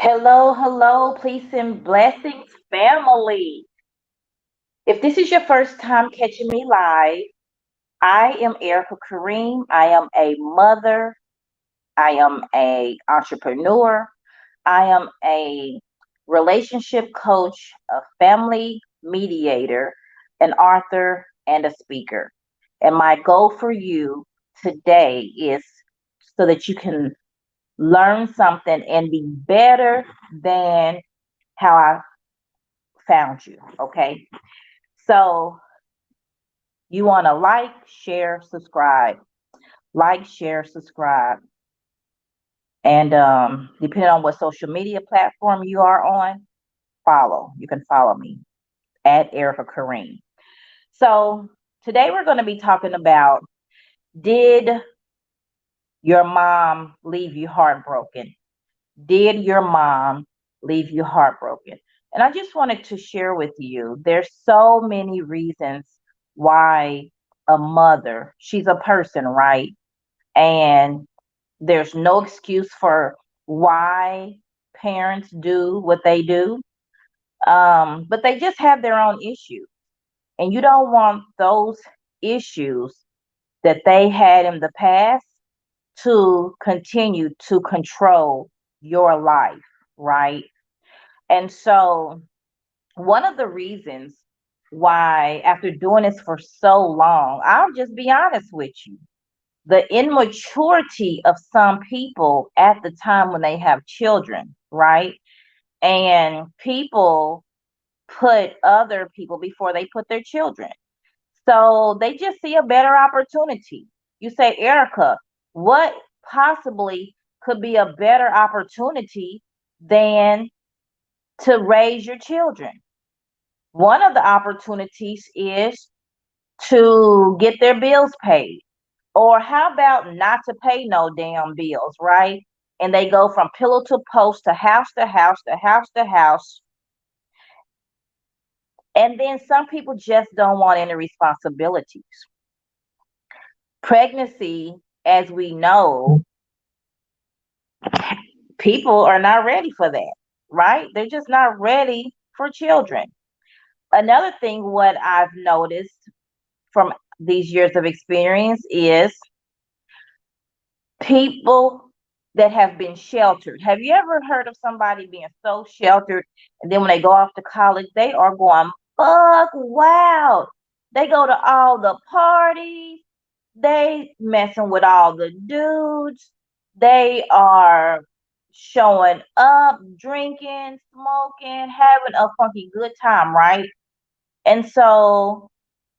Hello, hello, peace and blessings, family. If this is your first time catching me live, I am Aerica Karriem. I am a mother. I am a entrepreneur. I am a relationship coach, a family mediator, an author, and a speaker. And my goal for you today is so that you can learn something and be better than how I found you. Okay. So you want to share, subscribe, share, subscribe. And depending on what social media platform you are on, follow. You can follow me at Aerica Karriem. So today we're going to be talking about, did your mom leave you heartbroken? Did your mom leave you heartbroken? And I just wanted to share with you, there's so many reasons why a mother, she's a person, right? And there's no excuse for why parents do what they do. But they just have their own issues. And you don't want those issues that they had in the past to continue to control your life, right? And so, one of the reasons why, after doing this for so long, I'll just be honest with you, the immaturity of some people at the time when they have children, right? And people put other people before they put their children. So they just see a better opportunity. You say, Erica, what possibly could be a better opportunity than to raise your children? One of the opportunities is to get their bills paid. Or how about not to pay no damn bills, right? And they go from pillow to post to house to house to house to house. And then some people just don't want any responsibilities. Pregnancy, as we know, people are not ready for that, right? They're just not ready for children. Another thing, what I've noticed from these years of experience is people that have been sheltered. Have you ever heard of somebody being so sheltered and then when they go off to college, they are going buck wild. They go to all the parties, they messing with all the dudes, they are showing up, drinking, smoking, having a funky good time, right? And so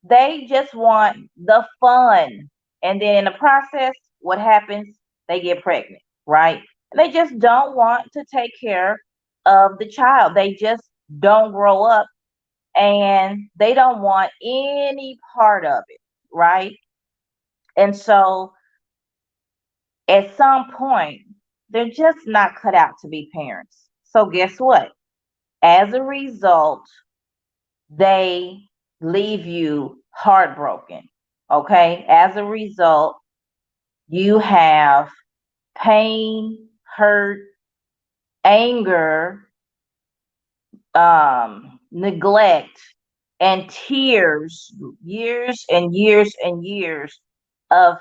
they just want the fun. And then in the process, what happens? They get pregnant, right? And they just don't want to take care of the child. They just don't grow up and they don't want any part of it, right? And so at some point, they're just not cut out to be parents. So guess what? As a result, they leave you heartbroken. Okay. As a result, you have pain, hurt, anger, neglect, and tears, years and years and years of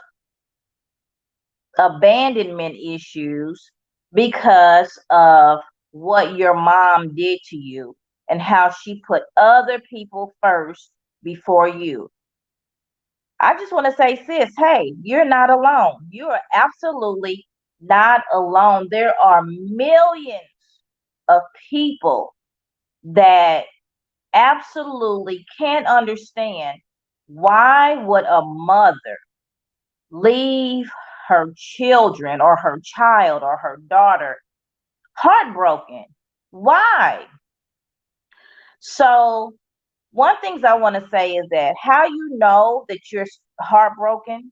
abandonment issues because of what your mom did to you and how she put other people first before you. I just want to say, sis, hey, you're not alone. You are absolutely not alone. There are millions of people that absolutely can't understand why would a mother leave her children or her child or her daughter heartbroken. Why? So one things I want to say is that how you know that you're heartbroken,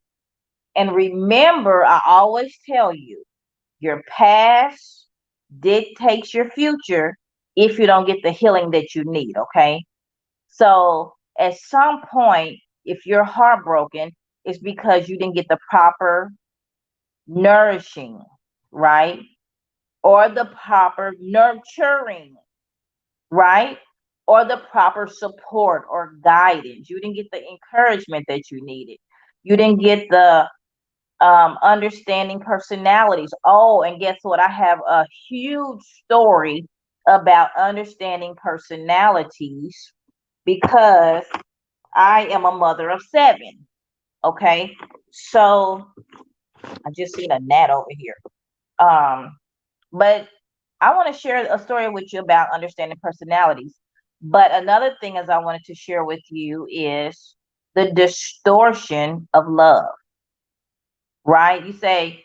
and remember, I always tell you, your past dictates your future if you don't get the healing that you need, okay? So at some point, if you're heartbroken, it's because you didn't get the proper nourishing, right? or the proper nurturing, right? Or the proper support or guidance. You didn't get the encouragement that you needed. You didn't get the understanding personalities. Oh, and guess what? I have a huge story about understanding personalities because I am a mother of 7. Okay. So I just seen a gnat over here. But I want to share a story with you about understanding personalities. But another thing is I wanted to share with you is the distortion of love, right? You say,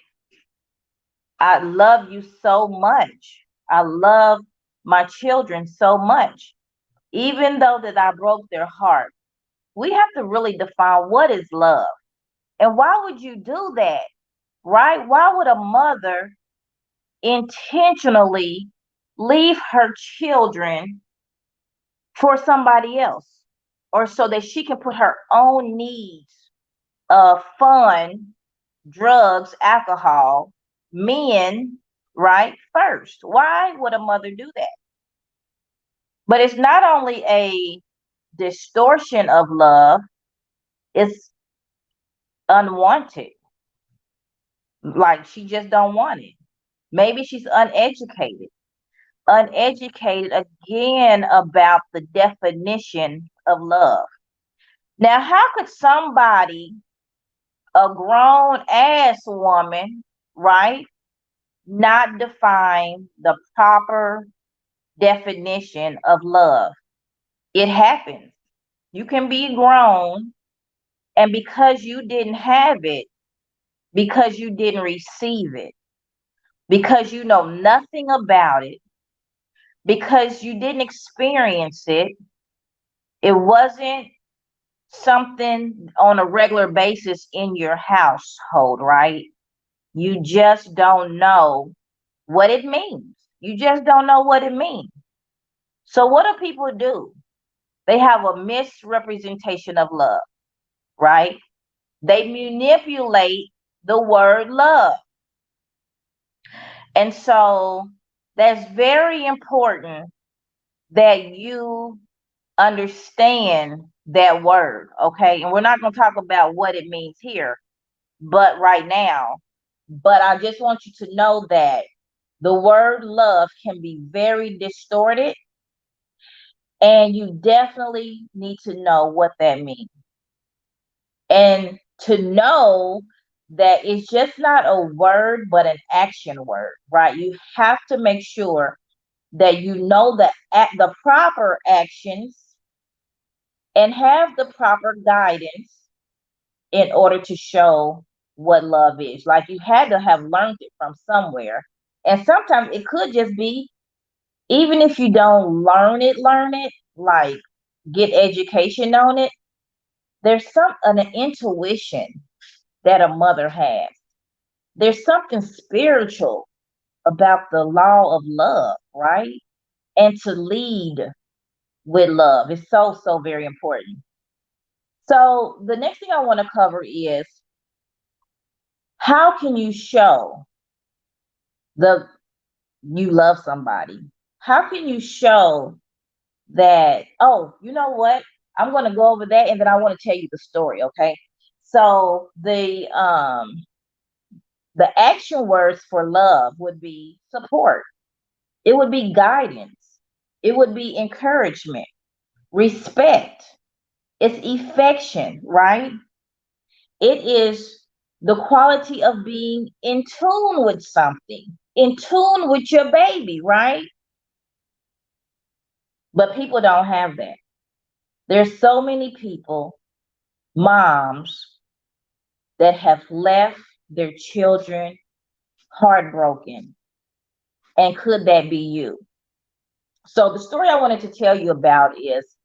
I love you so much. I love my children so much. Even though that I broke their heart, we have to really define what is love. And why would you do that, right? Why would a mother intentionally leave her children for somebody else, or so that she can put her own needs of fun, drugs, alcohol, men, right, first? Why would a mother do that? But it's not only a distortion of love, it's unwanted. Like she just don't want it. Maybe she's uneducated. Uneducated again about the definition of love. Now, how could somebody, a grown ass woman, right, not define the proper definition of love? It happens. You can be grown, and because you didn't have it, because you didn't receive it, because you know nothing about it, because you didn't experience it, it wasn't something on a regular basis in your household, right? You just don't know what it means. You just don't know what it means. So what do people do? They have a misrepresentation of love, right? They manipulate the word love. And so that's very important that you understand that word, okay? And we're not going to talk about what it means here, but right now. But I just want you to know that the word love can be very distorted, and you definitely need to know what that means. And to know that it's just not a word, but an action word, right? You have to make sure that you know the proper actions and have the proper guidance in order to show what love is. Like you had to have learned it from somewhere. And sometimes it could just be, even if you don't learn it, like get education on it, there's an intuition that a mother has. There's something spiritual about the law of love, right? And to lead with love is so, so very important. So the next thing I want to cover is, how can you show the you love somebody? How can you show that, oh, you know what? I'm going to go over that, and then I want to tell you the story, okay? So the action words for love would be support. It would be guidance. It would be encouragement, respect. It's affection, right? It is the quality of being in tune with something, in tune with your baby, right? But people don't have that. There's so many people, moms, that have left their children heartbroken. And could that be you? So the story I wanted to tell you about is,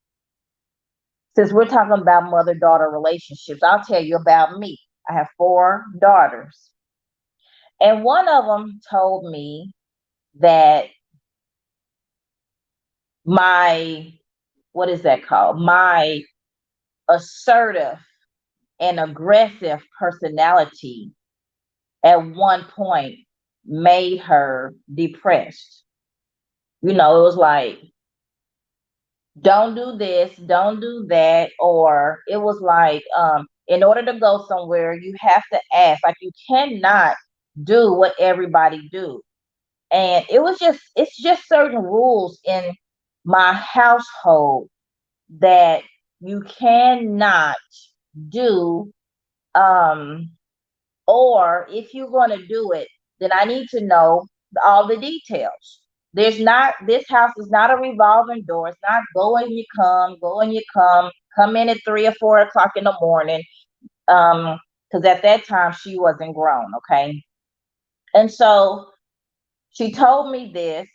since we're talking about mother-daughter relationships, I'll tell you about me. I have 4 daughters. And one of them told me that my, what is that called? My assertive and aggressive personality at one point made her depressed. You know, it was like, don't do this, don't do that. Or it was like, in order to go somewhere, you have to ask. Like, you cannot do what everybody do. And it's just certain rules in my household that you cannot do. Um, or if you're going to do it, then I need to know all the details. This house is not a revolving door. It's not go and you come in at 3 or 4 o'clock in the morning. Because at that time she wasn't grown, okay? And so she told me this,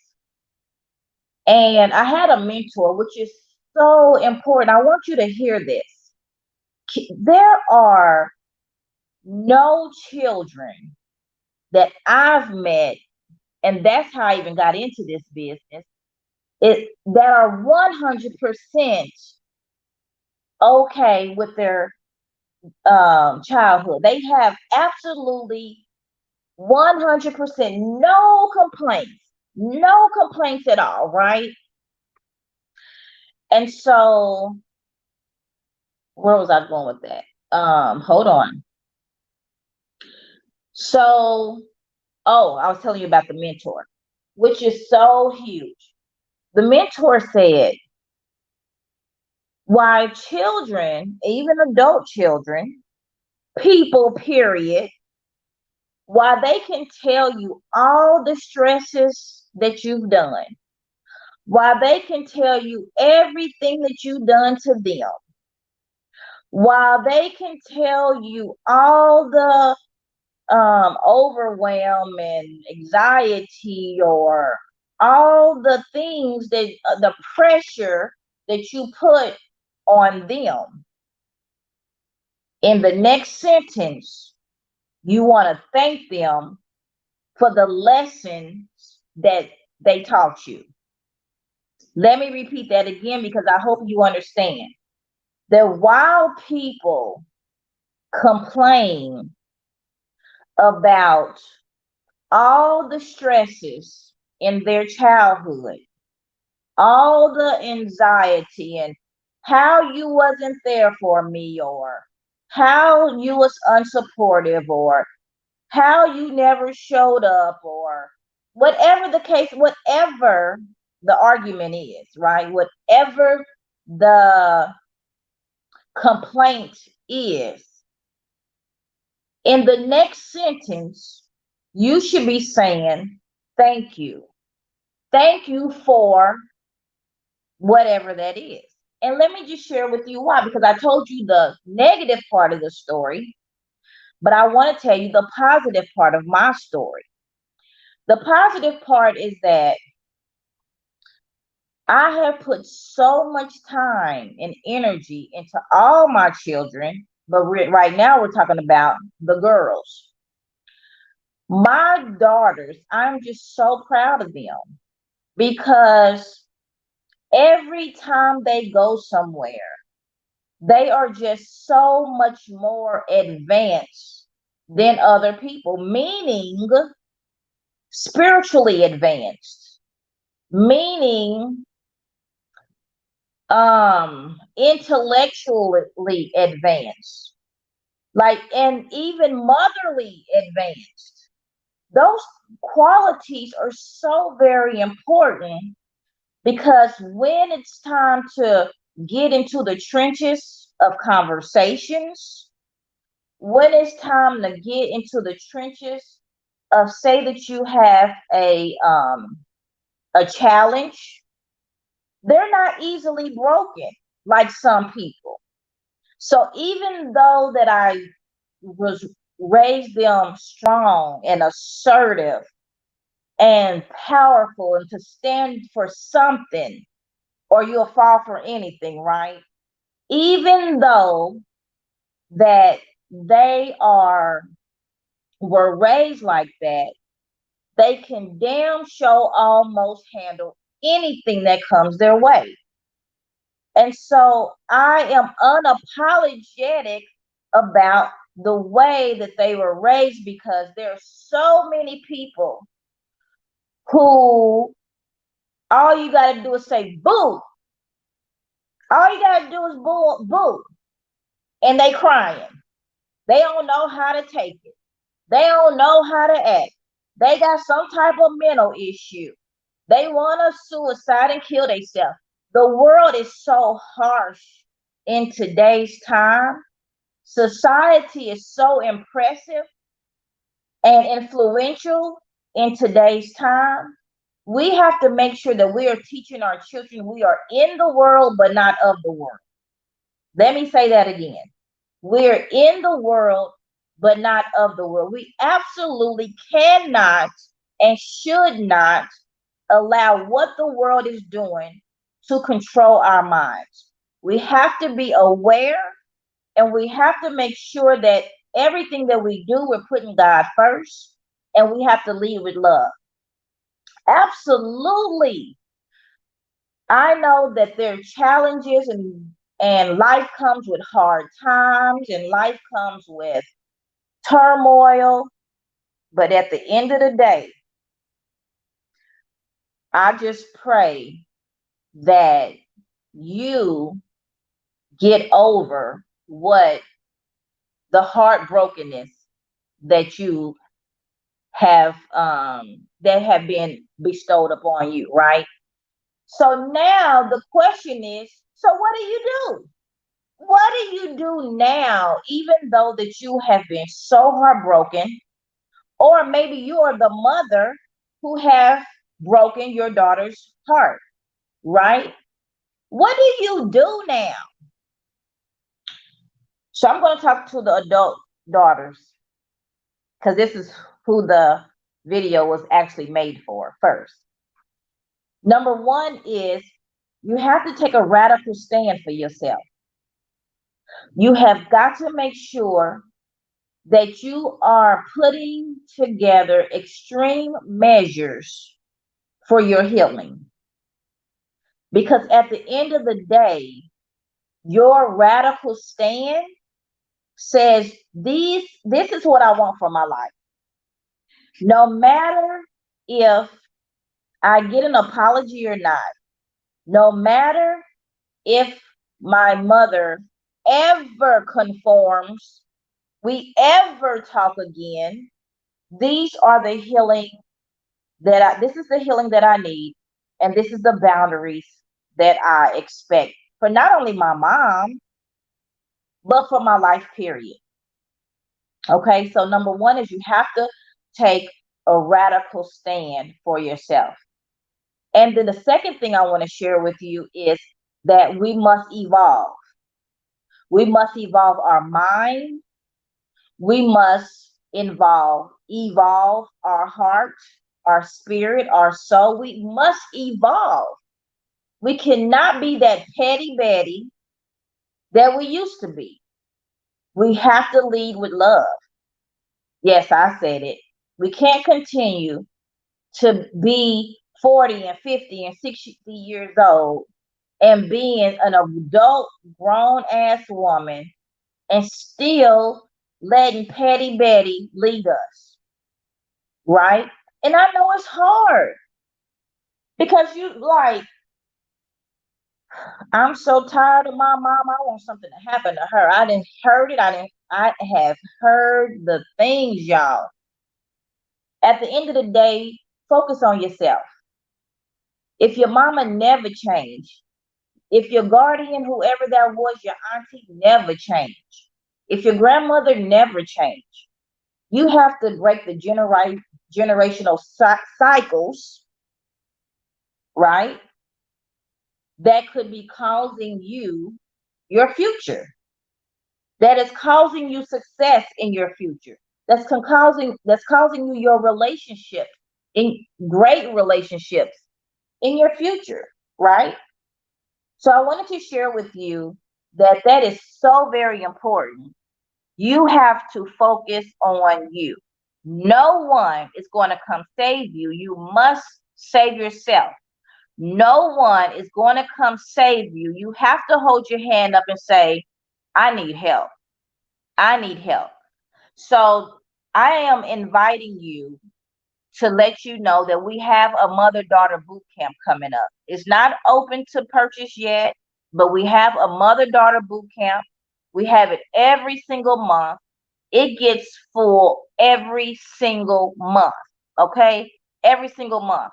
and I had a mentor, which is so important. I want you to hear this. There are no children that I've met, and that's how I even got into this business, that are 100% okay with their childhood. They have absolutely 100% no complaints at all, right? And so, where was I going with that? Hold on. So, oh, I was telling you about the mentor, which is so huge. The mentor said, why children, even adult children, people, period, why they can tell you all the stresses that you've done, why they can tell you everything that you've done to them, while they can tell you all the overwhelm and anxiety, or all the things that the pressure that you put on them, in the next sentence you want to thank them for the lessons that they taught you. Let me repeat that again, because I hope you understand that while people complain about all the stresses in their childhood, all the anxiety, and how you wasn't there for me, or how you was unsupportive, or how you never showed up, or whatever the case, whatever the argument is, right? Whatever the complaint is, in the next sentence, you should be saying, thank you. Thank you for whatever that is. And let me just share with you why, because I told you the negative part of the story, but I want to tell you the positive part of my story. The positive part is that I have put so much time and energy into all my children, but right now we're talking about the girls. My daughters, I'm just so proud of them, because every time they go somewhere, they are just so much more advanced than other people, meaning spiritually advanced, meaning intellectually advanced, like, and even motherly advanced. Those qualities are so very important, because when it's time to get into the trenches of conversations, when it's time to get into the trenches of, say that you have a challenge, they're not easily broken like some people. So even though that I was raised them strong and assertive and powerful, and to stand for something or you'll fall for anything, right? Even though that they were raised like that, they can damn show almost handle anything that comes their way. And so I am unapologetic about the way that they were raised, because there are so many people who all you got to do is say boo. All you got to do is boo, boo. And they crying. They don't know how to take it. They don't know how to act. They got some type of mental issue. They want to suicide and kill themselves. The world is so harsh in today's time. Society is so impressive and influential in today's time. We have to make sure that we are teaching our children we are in the world, but not of the world. Let me say that again. We're in the world, but not of the world. We absolutely cannot and should not allow what the world is doing to control our minds. We have to be aware, and we have to make sure that everything that we do, we're putting God first, and we have to lead with love. Absolutely. I know that there are challenges, and life comes with hard times, and life comes with turmoil. But at the end of the day, I just pray that you get over what the heartbrokenness that you have that have been bestowed upon you, right? So now the question is, so what do you do? What do you do now, even though that you have been so heartbroken, or maybe you are the mother who have broken your daughter's heart, right? What do you do now? So I'm going to talk to the adult daughters, because this is who the video was actually made for first. Number one is you have to take a radical stand for yourself. You have got to make sure that you are putting together extreme measures for your healing. Because at the end of the day, your radical stand says, this is what I want for my life. No matter if I get an apology or not, no matter if my mother ever conforms, we ever talk again, these are the healing this is the healing that I need, and this is the boundaries that I expect for not only my mom, but for my life period. Okay, so number one is you have to take a radical stand for yourself. And then the second thing I want to share with you is that we must evolve. We must evolve our mind. We must evolve our heart, our spirit, our soul. We must evolve. We cannot be that petty Betty that we used to be. We have to lead with love. Yes, I said it. We can't continue to be 40 and 50 and 60 years old and being an adult grown ass woman and still letting petty Betty lead us, right? And I know it's hard, because you like, I'm so tired of my mom. I want something to happen to her. I didn't heard it. I have heard the things, y'all. At the end of the day, focus on yourself. If your mama never changed, if your guardian, whoever that was, your auntie never changed, if your grandmother never changed, you have to break the generational cycles, right? That could be causing you your future, that is causing you success in your future, that's causing you your relationship, in great relationships in your future, right? So I wanted to share with you that is so very important. You have to focus on you. No one is going to come save you. You must save yourself. No one is going to come save you. You have to hold your hand up and say, I need help. I need help. So I am inviting you to let you know that we have a mother-daughter boot camp coming up. It's not open to purchase yet, but we have a mother-daughter boot camp. We have it every single month. It gets full every single month, okay? Every single month.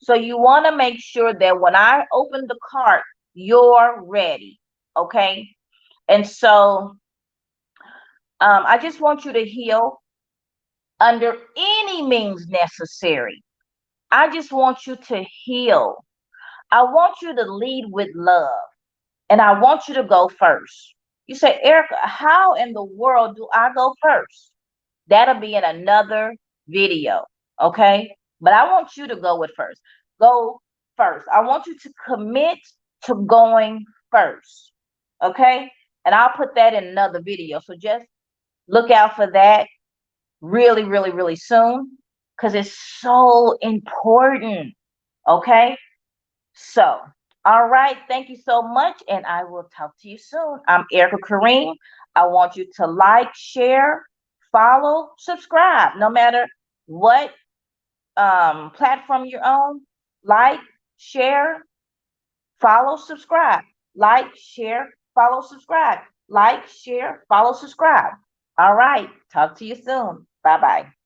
So you want to make sure that when I open the cart, you're ready, okay? And so I just want you to heal under any means necessary. I just want you to heal. I want you to lead with love, and I want you to go first. You say, Erica, how in the world do I go first? That'll be in another video, okay? But I want you to go with first. Go first. I want you to commit to going first, okay? And I'll put that in another video. So just look out for that really, really, really soon, because it's so important, okay? So, all right. Thank you so much. And I will talk to you soon. I'm Aerica Karriem. I want you to like, share, follow, subscribe, no matter what platform you're on. Like, share, follow, subscribe. Like, share, follow, subscribe. Like, share, follow, subscribe. All right. Talk to you soon. Bye-bye.